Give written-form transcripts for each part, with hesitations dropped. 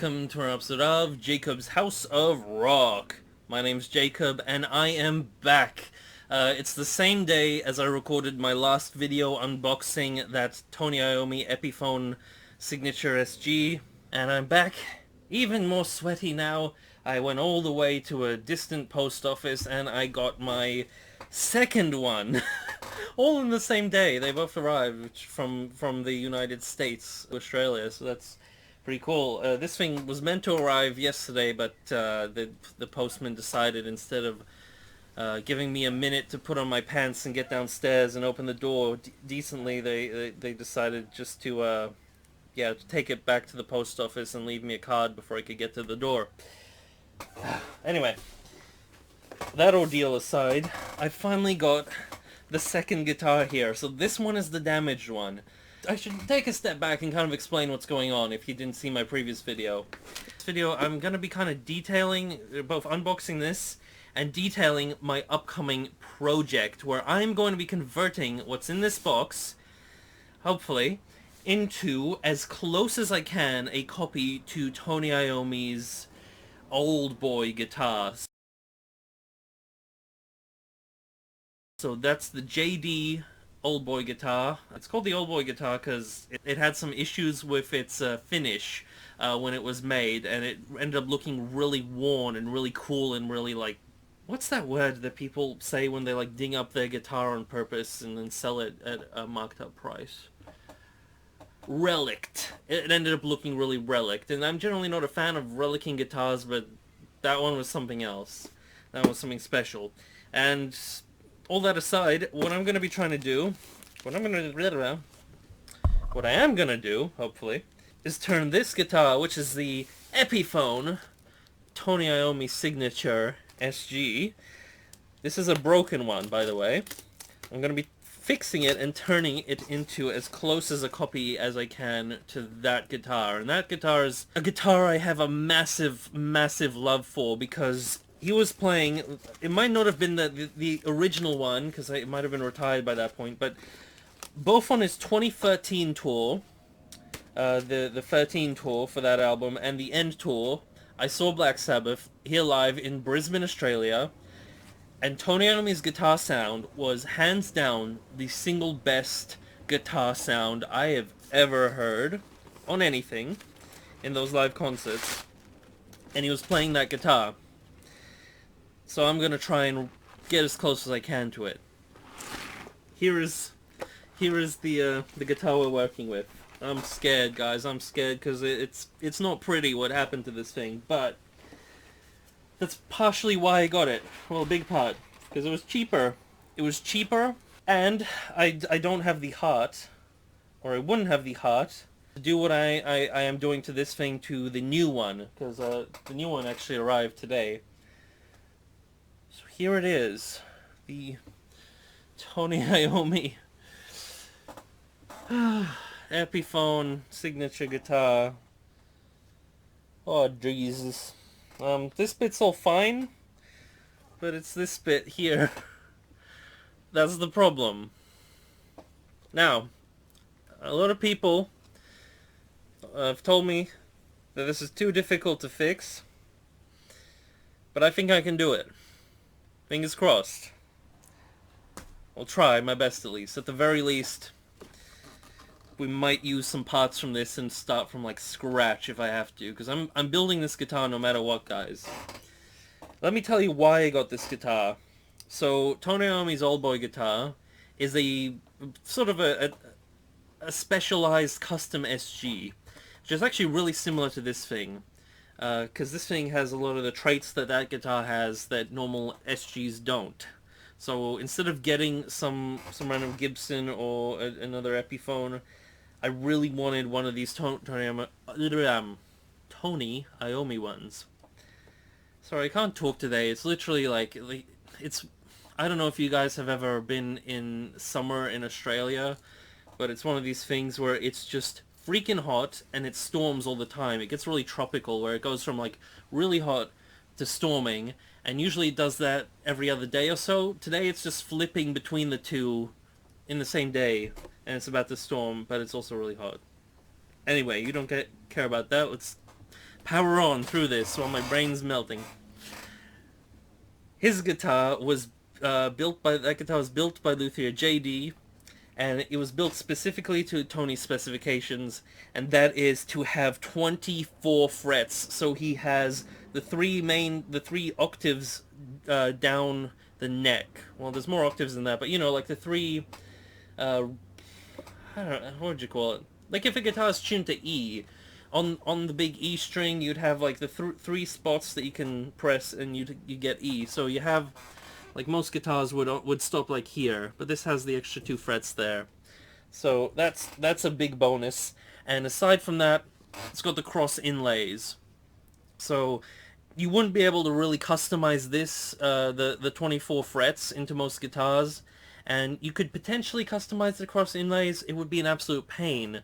welcome to our episode of Jacob's House of Rock. My name's Jacob and I am back. It's the same day as I recorded my last video unboxing that Tony Iommi Epiphone Signature SG, and I'm back even more sweaty now. I went all the way to a distant post office and I got my second one. All in the same day. They both arrived from the United States, Australia, so that's pretty cool. This thing was meant to arrive yesterday, but the postman decided instead of giving me a minute to put on my pants and get downstairs and open the door decently, they decided just to to take it back to the post office and leave me a card before I could get to the door. Anyway, that ordeal aside, I finally got the second guitar here. So this one is the damaged one. I should take a step back and kind of explain what's going on if you didn't see my previous video. This video, I'm going to be kind of detailing, both unboxing this and detailing my upcoming project, where I'm going to be converting what's in this box, hopefully, into, as close as I can, a copy to Tony Iommi's old boy guitar. So that's the JayDee old boy guitar. It's called the old boy guitar because it had some issues with its finish when it was made, and it ended up looking really worn and really cool and really, like, what's that word that people say when they like ding up their guitar on purpose and then sell it at a marked up price? Relict. It ended up looking really relict, and I'm generally not a fan of relicking guitars, but that one was something else. That was something special. And all that aside, what I'm going to be trying to do, what I am going to do, hopefully, is turn this guitar, which is the Epiphone Tony Iommi Signature SG. This is a broken one, by the way. I'm going to be fixing it and turning it into as close as a copy as I can to that guitar. And that guitar is a guitar I have a massive, massive love for, because he was playing, it might not have been the original one, because it might have been retired by that point, but both on his 2013 tour, the 13 tour for that album, and the End tour, I saw Black Sabbath here live in Brisbane, Australia, and Tony Iommi's guitar sound was hands down the single best guitar sound I have ever heard on anything in those live concerts, and he was playing that guitar. So I'm gonna try and get as close as I can to it. Here is the guitar we're working with. I'm scared, guys. I'm scared because it's not pretty what happened to this thing, but that's partially why I got it. Well, a big part, because it was cheaper. It was cheaper, and I don't have the heart, or I wouldn't have the heart to do what I am doing to this thing to the new one, because the new one actually arrived today. So here it is, the Tony Iommi Epiphone Signature Guitar. Oh Jesus. This bit's all fine, but it's this bit here that's the problem. Now, a lot of people have told me that this is too difficult to fix, but I think I can do it. Fingers crossed. I'll try my best, at least. At the very least, we might use some parts from this and start from like scratch if I have to, because I'm building this guitar no matter what, guys. Let me tell you why I got this guitar. So Tony Iommi's old boy guitar is a sort of a specialized custom SG, which is actually really similar to this thing, because this thing has a lot of the traits that guitar has that normal SGs don't. So instead of getting some random Gibson or another Epiphone, I really wanted one of these Tony Iommi ones. Sorry, I can't talk today. It's literally like, it's, I don't know if you guys have ever been in summer in Australia, but it's one of these things where it's just freaking hot and it storms all the time. It gets really tropical, where it goes from like really hot to storming, and usually it does that every other day or so. Today it's just flipping between the two in the same day, and it's about to storm, but it's also really hot. Anyway, you don't care about that. Let's power on through this while my brain's melting. His guitar was built by luthier JayDee, and it was built specifically to Tony's specifications, and that is to have 24 frets. So he has the three octaves down the neck. Well, there's more octaves than that, but you know, like the three, I don't know, what would you call it? Like if a guitar is tuned to E, on the big E string, you'd have like the three spots that you can press, and you get E. So you have, like most guitars would stop like here, but this has the extra 2 frets there. So that's a big bonus. And aside from that, it's got the cross inlays. So you wouldn't be able to really customize this, the 24 frets into most guitars. And you could potentially customize the cross inlays. It would be an absolute pain.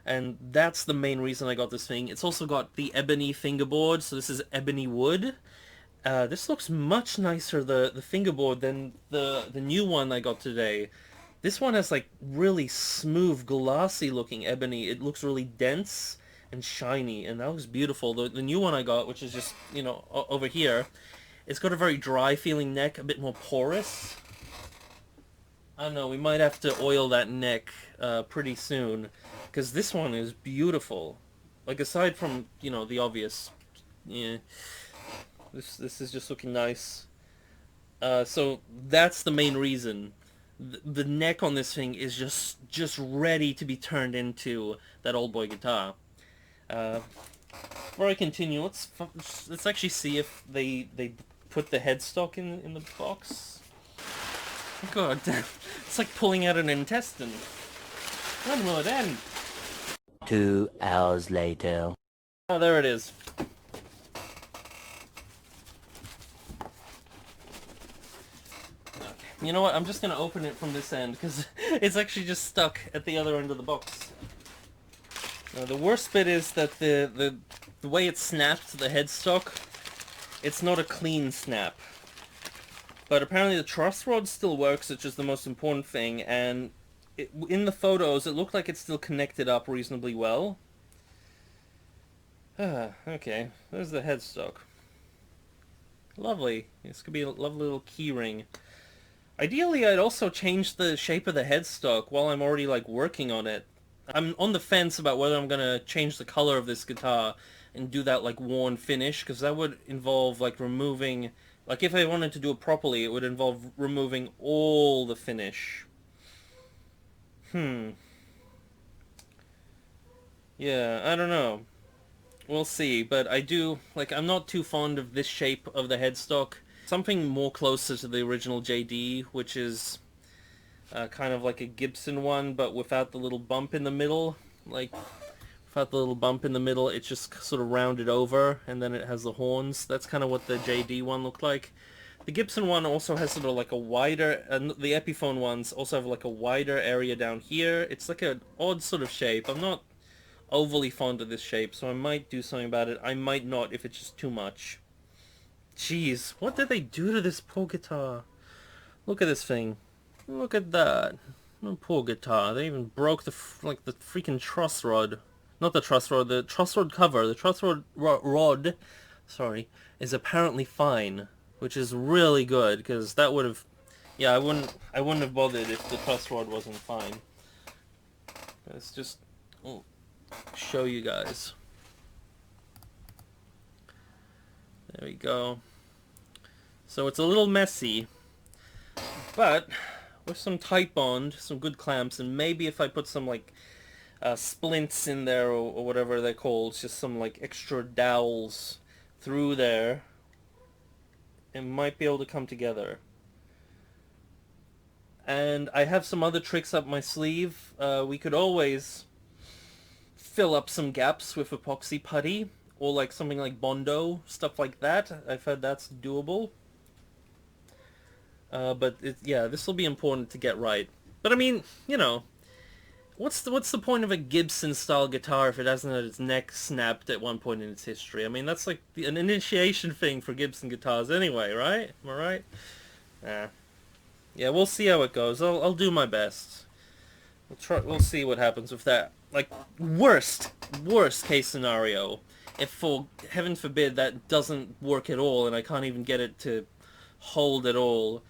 And that's the main reason I got this thing. It's also got the ebony fingerboard, so this is ebony wood. This looks much nicer, the fingerboard, than the new one I got today. This one has like really smooth, glassy looking ebony. It looks really dense and shiny, and that looks beautiful. The new one I got, which is just, you know, over here, it's got a very dry feeling neck, a bit more porous. I don't know, we might have to oil that neck pretty soon, because this one is beautiful. Like, aside from, you know, the obvious, yeah, this is just looking nice. So that's the main reason. The neck on this thing is just ready to be turned into that old boy guitar. Before I continue, let's actually see if they put the headstock in the box. God damn, it's like pulling out an intestine. When will it end? 2 hours later. Oh, there it is. Okay. You know what? I'm just gonna open it from this end because it's actually just stuck at the other end of the box. The worst bit is that the way it snaps the headstock, it's not a clean snap. But apparently the truss rod still works, which is the most important thing, and in the photos it looked like it's still connected up reasonably well. Okay, there's the headstock. Lovely. This could be a lovely little key ring. Ideally, I'd also change the shape of the headstock while I'm already like working on it. I'm on the fence about whether I'm gonna change the color of this guitar and do that like worn finish, because that would involve like removing, like if I wanted to do it properly, it would involve removing all the finish. Yeah, I don't know. We'll see, but I do, like, I'm not too fond of this shape of the headstock. Something more closer to the original JayDee, which is kind of like a Gibson one, but without the little bump in the middle. Like, without the little bump in the middle, it's just sort of rounded over, and then it has the horns. That's kind of what the JayDee one looked like. The Gibson one also has sort of like a wider, the Epiphone ones also have like a wider area down here. It's like an odd sort of shape. I'm not overly fond of this shape, so I might do something about it. I might not if it's just too much. Jeez, what did they do to this poor guitar? Look at this thing. Look at that. Oh, poor guitar. They even broke the freaking truss rod. Not the truss rod, the truss rod cover. The truss rod, sorry, is apparently fine, which is really good, because that would have, yeah, I wouldn't have bothered if the truss rod wasn't fine. Let's just show you guys. There we go. So it's a little messy, but with some tight bond, some good clamps, and maybe if I put some like splints in there, or whatever they're called, just some like extra dowels through there, it might be able to come together. And I have some other tricks up my sleeve. We could always fill up some gaps with epoxy putty, or like something like Bondo, stuff like that. I've heard that's doable. But yeah, this will be important to get right. But I mean, you know, what's the point of a Gibson style guitar if it hasn't had its neck snapped at one point in its history? I mean, that's like an initiation thing for Gibson guitars anyway, right? Am I right? Yeah, we'll see how it goes. I'll do my best. We'll see what happens with that. Like, worst case scenario, if for heaven forbid that doesn't work at all and I can't even get it to hold at all,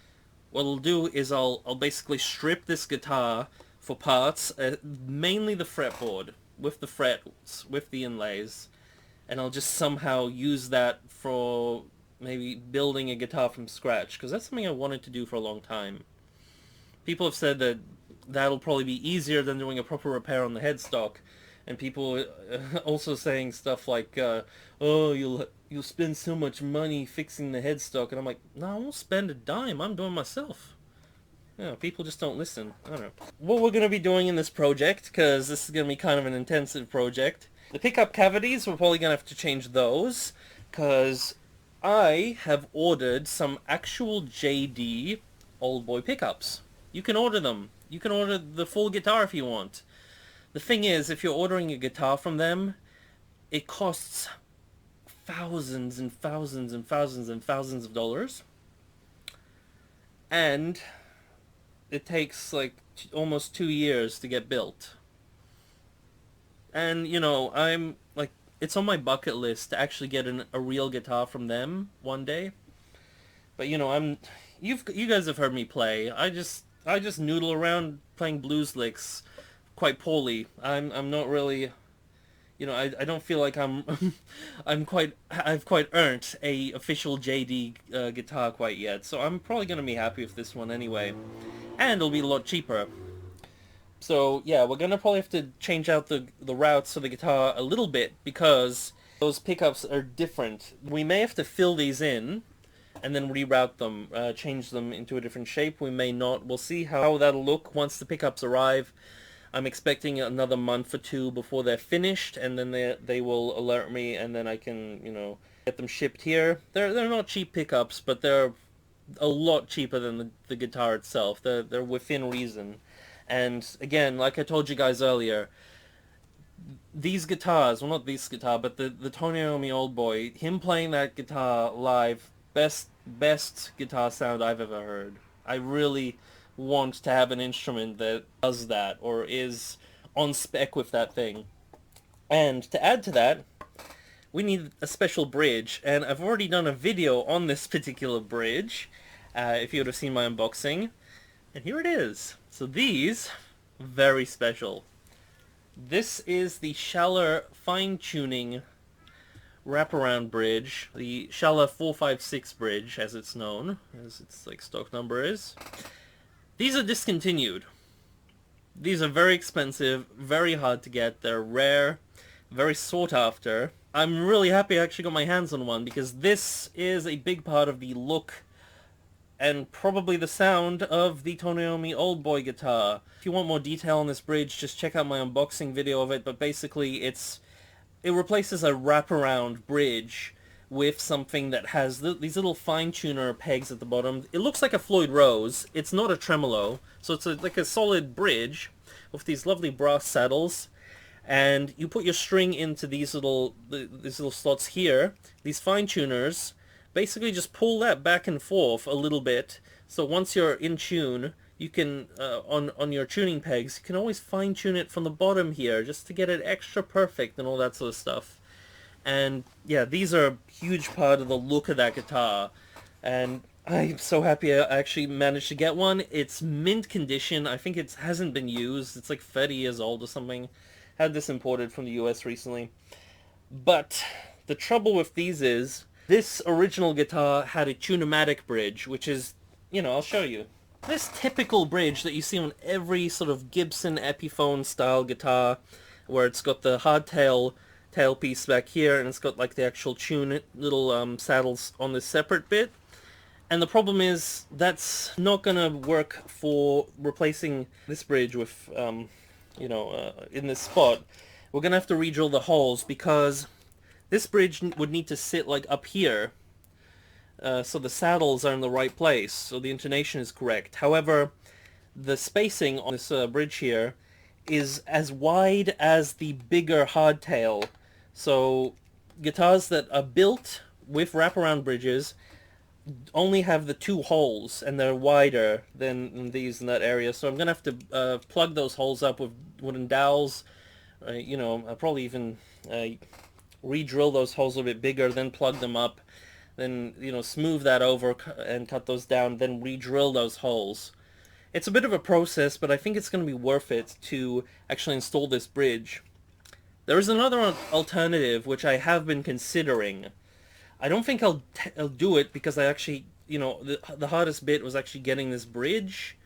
what I'll do is I'll basically strip this guitar for parts, mainly the fretboard, with the frets, with the inlays, and I'll just somehow use that for maybe building a guitar from scratch, because that's something I wanted to do for a long time. People have said that that'll probably be easier than doing a proper repair on the headstock, and people also saying stuff like, "Oh, you'll spend so much money fixing the headstock," and I'm like, "No, I won't spend a dime. I'm doing it myself." People just don't listen. I don't know. What we're going to be doing in this project, because this is going to be kind of an intensive project, the pickup cavities, we're probably going to have to change those, because I have ordered some actual JayDee old boy pickups. You can order them. You can order the full guitar if you want. The thing is, if you're ordering a guitar from them, it costs thousands and thousands and thousands and thousands of dollars. And it takes like almost 2 years to get built. And, I'm like, it's on my bucket list to actually get a real guitar from them one day. But, you guys have heard me play. I just noodle around playing blues licks quite poorly. I'm not really, I don't feel like I've quite earned a official JayDee guitar quite yet. So I'm probably gonna be happy with this one anyway, and it'll be a lot cheaper. So yeah, we're gonna probably have to change out the routes of the guitar a little bit, because those pickups are different. We may have to fill these in and then reroute them, change them into a different shape. We may not. We'll see how that'll look once the pickups arrive. I'm expecting another month or two before they're finished, and then they will alert me, and then I can, get them shipped here. They're not cheap pickups, but they're a lot cheaper than the guitar itself. They're within reason. And again, like I told you guys earlier, these guitars, well, not this guitar, but the Tony Iommi Old Boy, him playing that guitar live, best guitar sound I've ever heard. I really want to have an instrument that does that, or is on spec with that thing. And to add to that, we need a special bridge, and I've already done a video on this particular bridge, if you would have seen my unboxing, and here it is. So these, very special. This is the Schaller fine-tuning wraparound bridge, the Schaller 456 bridge, as it's known, as its stock number is. These are discontinued. These are very expensive, very hard to get. They're rare, very sought after. I'm really happy I actually got my hands on one, because this is a big part of the look and probably the sound of the Tony Iommi Old Boy guitar. If you want more detail on this bridge, just check out my unboxing video of it, but basically it replaces a wraparound bridge with something that has these little fine-tuner pegs at the bottom. It looks like a Floyd Rose. It's not a tremolo, so it's like a solid bridge with these lovely brass saddles. And you put your string into these little slots here. These fine-tuners basically just pull that back and forth a little bit. So once you're in tune, you can, on your tuning pegs, you can always fine-tune it from the bottom here, just to get it extra perfect and all that sort of stuff. And yeah, these are a huge part of the look of that guitar, and I'm so happy I actually managed to get one. It's mint condition. I think it hasn't been used. It's like 30 years old or something. Had this imported from the US recently. But the trouble with these is, this original guitar had a Tunomatic Bridge, which is, I'll show you. This typical bridge that you see on every sort of Gibson Epiphone style guitar, where it's got the hardtail tailpiece back here, and it's got like the actual tune little saddles on this separate bit. And the problem is that's not gonna work for replacing this bridge with in this spot. We're gonna have to re-drill the holes, because this bridge would need to sit like up here, so the saddles are in the right place, so the intonation is correct. However, the spacing on this bridge here is as wide as the bigger hardtail. So guitars that are built with wraparound bridges only have the two holes, and they're wider than these in that area. So I'm gonna have to plug those holes up with wooden dowels. I'll probably even re-drill those holes a bit bigger, then plug them up, then, you know, smooth that over and cut those down, then re-drill those holes. It's a bit of a process, but I think it's going to be worth it to actually install this bridge. There is another alternative which I have been considering. I don't think I'll do it because I actually, you know, the hardest bit was actually getting this bridge.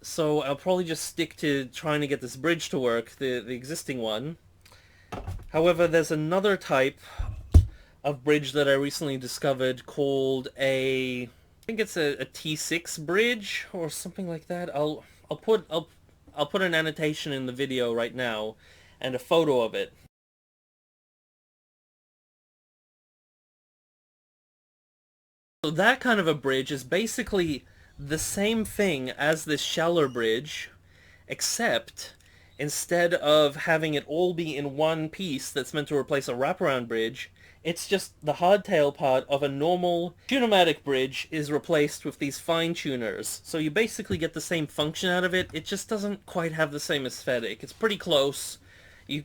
So I'll probably just stick to trying to get this bridge to work, the existing one. However, there's another type of bridge that I recently discovered called I think it's a T6 bridge or something like that. I'll put an annotation in the video right now and a photo of it. So that kind of a bridge is basically the same thing as this shallow bridge, except instead of having it all be in one piece that's meant to replace a wraparound bridge, it's just the hardtail part of a normal Tunomatic bridge is replaced with these fine tuners. So you basically get the same function out of it. It just doesn't quite have the same aesthetic. It's pretty close,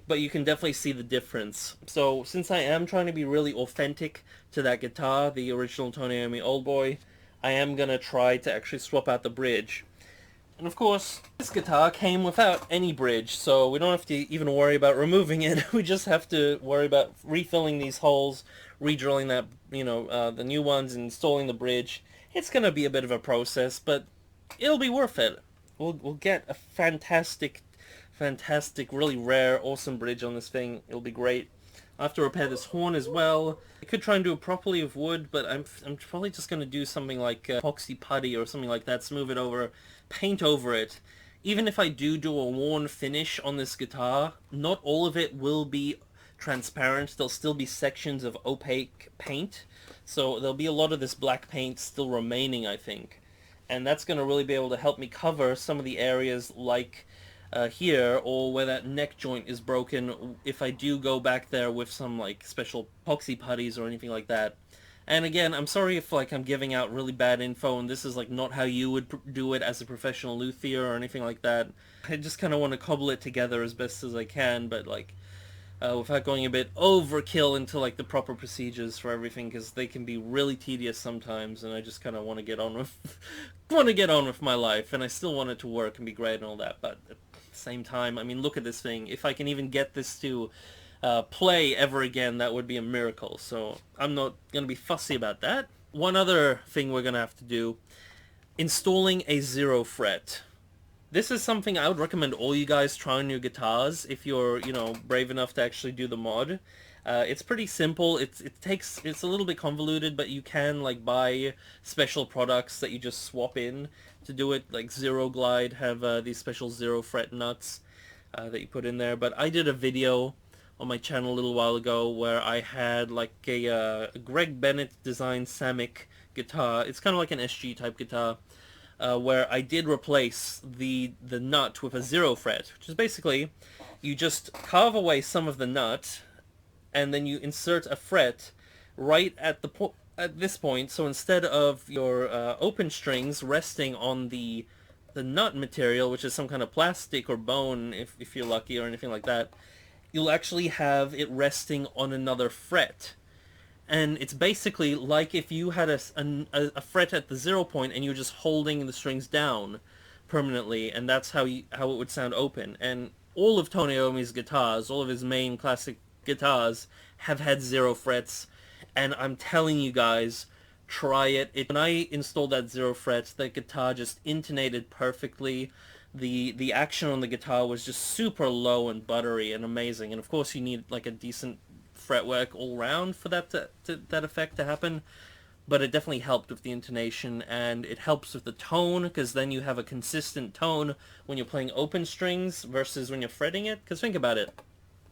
but you can definitely see the difference. So since I am trying to be really authentic to that guitar, the original Tony Iommi Old Boy, I am going to try to actually swap out the bridge. And of course, this guitar came without any bridge, so we don't have to even worry about removing it. We just have to worry about refilling these holes, re-drilling that, you know, the new ones, and installing the bridge. It's going to be a bit of a process, but it'll be worth it. We'll get a fantastic, really rare, awesome bridge on this thing. It'll be great. I'll have to repair this horn as well. I could try and do it properly with wood, but I'm probably just going to do something like epoxy putty or something like that, smooth it over, paint over it. Even if I do a worn finish on this guitar, not all of it will be transparent. There'll still be sections of opaque paint, so there'll be a lot of this black paint still remaining, I think. And that's going to really be able to help me cover some of the areas like here, or where that neck joint is broken, if I do go back there with some like special epoxy putties or anything like that. And again, I'm sorry if like I'm giving out really bad info and this is like not how you would do it as a professional luthier or anything like that. I just kind of want to cobble it together as best as I can, but like without going a bit overkill into like the proper procedures for everything, because they can be really tedious sometimes, and I just kind of want to get on with my life, and I still want it to work and be great and all that. But at the same time, I mean, look at this thing. If I can even get this to play ever again, that would be a miracle. So I'm not going to be fussy about that. One other thing we're going to have to do, installing a 0 fret. This is something I would recommend all you guys try on your guitars if you're, you know, brave enough to actually do the mod. It's pretty simple. It's a little bit convoluted, but you can like buy special products that you just swap in to do it. Like Zero Glide have these special 0 fret nuts that you put in there. But I did a video on my channel a little while ago where I had like a Greg Bennett designed Samick guitar. It's kind of like an SG type guitar. Where I did replace the nut with a 0 fret, which is basically you just carve away some of the nut and then you insert a fret right at this point. So instead of your open strings resting on the nut material, which is some kind of plastic or bone if you're lucky or anything like that, you'll actually have it resting on another fret. And it's basically like if you had a fret at the 0 point and you're just holding the strings down permanently, and that's how it would sound open. And all of Tony Iommi's guitars, all of his main classic guitars, have had 0 frets. And I'm telling you guys, try it. When I installed that 0 fret, the guitar just intonated perfectly. The action on the guitar was just super low and buttery and amazing. And of course you need like a decent fretwork all round for that that effect to happen, but it definitely helped with the intonation, and it helps with the tone, because then you have a consistent tone when you're playing open strings versus when you're fretting it. Because think about it,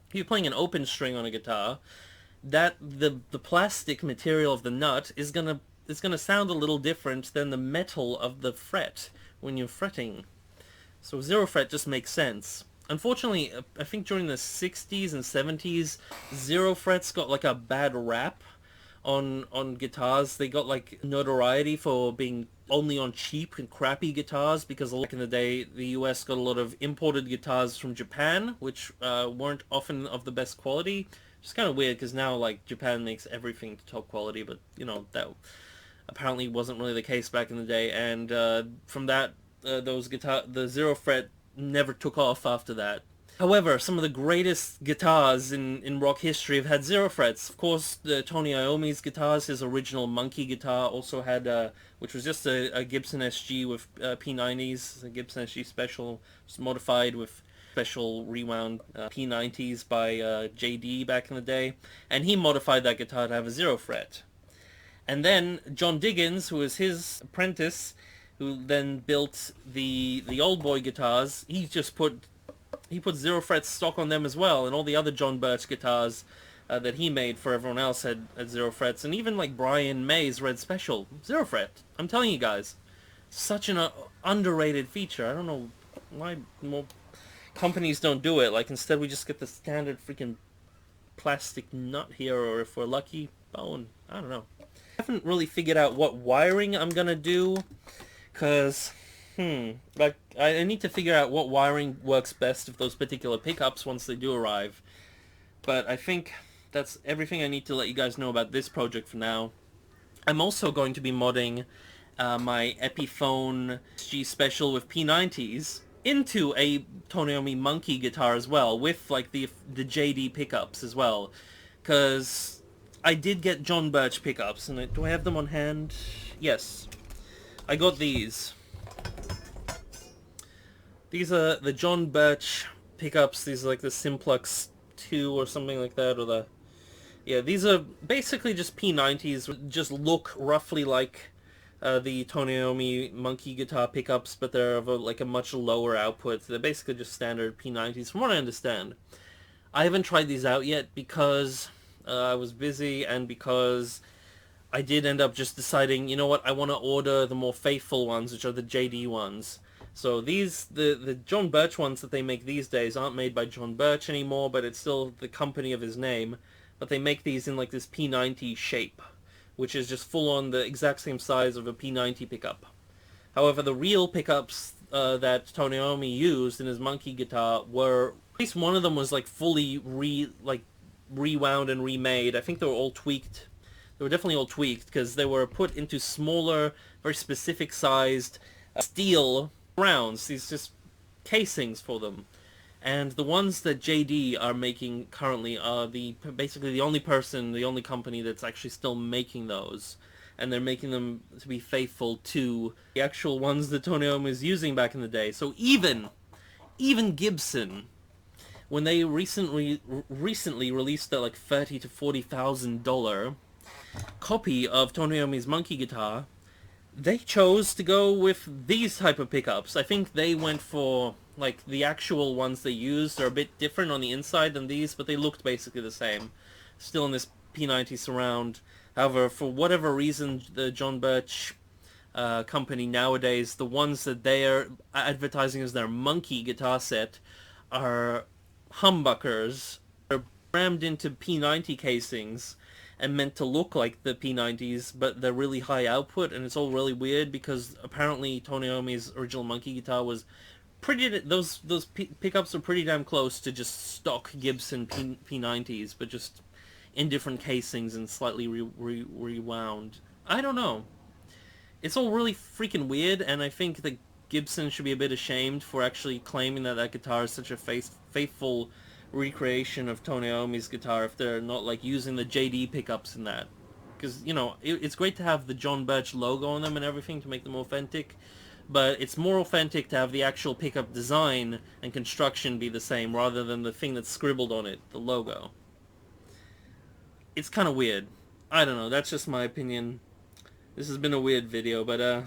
if you're playing an open string on a guitar, that the plastic material of the nut is gonna sound a little different than the metal of the fret when you're fretting. So 0 fret just makes sense. Unfortunately, I think during the 60s and 70s, 0 frets got like a bad rap on guitars. They got like notoriety for being only on cheap and crappy guitars, because back in the day, the US got a lot of imported guitars from Japan, which weren't often of the best quality. It's kind of weird because now like Japan makes everything to top quality, but you know that apparently wasn't really the case back in the day. And from that, the zero fret never took off after that. However, some of the greatest guitars in rock history have had zero frets. Of course, the Tony Iommi's guitars, his original Monkey guitar, also had, which was just a Gibson SG with P90s, a Gibson SG special, just modified with special rewound P90s by JayDee back in the day, and he modified that guitar to have a zero fret. And then John Diggins, who was his apprentice, who then built the old boy guitars, he put zero frets stock on them as well, and all the other John Birch guitars that he made for everyone else had zero frets, and even like Brian May's Red Special, zero fret. I'm telling you guys, such an underrated feature. I don't know why more companies don't do it. Like instead we just get the standard freaking plastic nut here, or if we're lucky, bone. I don't know. I haven't really figured out what wiring I'm gonna do, because like I need to figure out what wiring works best of those particular pickups once they do arrive. But I think that's everything I need to let you guys know about this project for now. I'm also going to be modding my Epiphone SG special with P90s into a Tony Iommi Monkey guitar as well, with like the JayDee pickups as well, because I did get John Birch pickups, and do I have them on hand? Yes, I got these. These are the John Birch pickups. These are like the Simplex 2 or something like that, or the... Yeah, these are basically just P90s, just look roughly like the Tony Iommi Monkey guitar pickups, but they're of like a much lower output. They're basically just standard P90s, from what I understand. I haven't tried these out yet because I was busy, and because I did end up just deciding, you know what, I want to order the more faithful ones, which are the JayDee ones. So these, the John Birch ones that they make these days aren't made by John Birch anymore, but it's still the company of his name. But they make these in like this P90 shape, which is just full on the exact same size of a P90 pickup. However, the real pickups that Tony Iommi used in his Monkey guitar were, at least one of them was like fully rewound and remade. I think they were all tweaked. They were definitely all tweaked because they were put into smaller, very specific sized steel rounds, these just casings for them. And the ones that JayDee are making currently are basically the only company that's actually still making those. And they're making them to be faithful to the actual ones that Tony Iommi was using back in the day. So even Gibson, when they recently released their like $30,000 to $40,000 copy of Tony Iommi's Monkey guitar, they chose to go with these type of pickups. I think they went for, like, the actual ones they used are a bit different on the inside than these, but they looked basically the same. Still in this P90 surround. However, for whatever reason, the John Birch company nowadays, the ones that they are advertising as their Monkey guitar set are humbuckers. They're rammed into P90 casings and meant to look like the P90s, but they're really high output, and it's all really weird because apparently Tony Iommi's original Monkey guitar was pretty... Those pickups are pretty damn close to just stock Gibson P90s, but just in different casings and slightly rewound. I don't know. It's all really freaking weird, and I think that Gibson should be a bit ashamed for actually claiming that that guitar is such a faithful recreation of Tony Iommi's guitar if they're not like using the JayDee pickups in that. Because, you know, it's great to have the John Birch logo on them and everything to make them authentic, but it's more authentic to have the actual pickup design and construction be the same rather than the thing that's scribbled on it, the logo. It's kind of weird. I don't know, that's just my opinion. This has been a weird video, but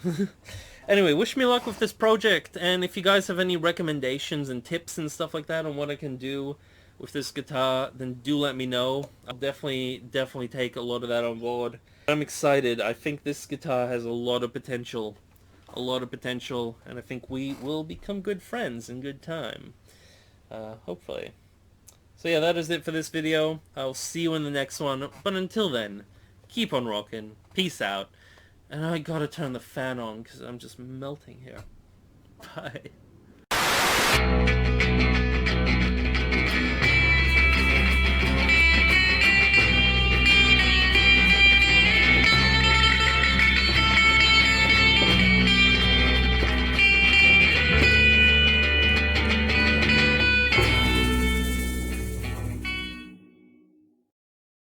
anyway, wish me luck with this project, and if you guys have any recommendations and tips and stuff like that on what I can do with this guitar, then do let me know. I'll definitely take a lot of that on board. I'm excited. I think this guitar has a lot of potential. And I think we will become good friends in good time. Hopefully. So yeah, that is it for this video. I'll see you in the next one, but until then, keep on rocking. Peace out. And I gotta turn the fan on because I'm just melting here. Bye.